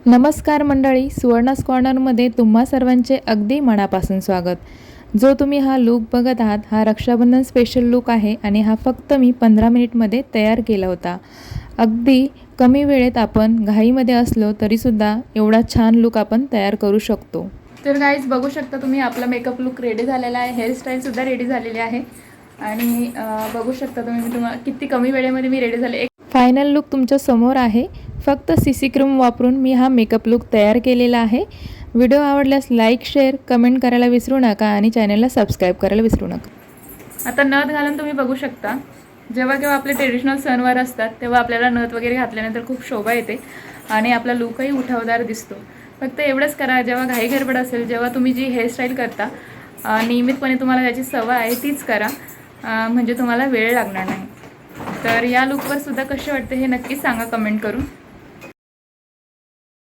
नमस्कार मंडळी, सुवर्णास कॉर्नरमध्ये तुम्हा सर्वांचे अगदी मनापासून स्वागत. जो तुम्ही हा लूक बघत आहात हा रक्षाबंधन स्पेशल लूक आहे आणि हा फक्त मी 15 मिनिटमध्ये तयार केला होता. अगदी कमी वेळेत आपण घाईमध्ये असलो तरीसुद्धा एवढा छान लूक आपण तयार करू शकतो. तर गाईज बघू शकता तुम्ही, आपला मेकअप लूक रेडी झालेला आहे, हेअरस्टाईलसुद्धा रेडी झालेली आहे आणि बघू शकता तुम्ही मी तुम्हाला किती कमी वेळेमध्ये मी रेडी झाले. फायनल लूक तुमच्या समोर आहे. फक्त सीसी क्रीम वापरून मी हा मेकअप लूक तयार केलेला आहे. व्हिडिओ आवडल्यास लाईक, शेअर, कमेंट करायला विसरू नका आणि चॅनलला सबस्क्राईब करायला विसरू नका. आता नथ घालून तुम्ही बघू शकता, जेव्हा केव्हा आपले ट्रेडिशनल सणवार असतात तेव्हा आपल्याला नथ वगैरे घातल्यानंतर खूप शोभा येते आणि आपला लूकही उठावदार दिसतो. फक्त एवढंच करा, जेव्हा घाई गडबड असेल, जेव्हा तुम्ही जी हेअरस्टाईल करता नियमितपणे तुम्हाला त्याची सवय आहे तीच करा, म्हणजे तुम्हाला वेळ लागणार नाही. तर या लूकवर सुद्धा कसे वाटते हे नक्कीच सांगा कमेंट करून.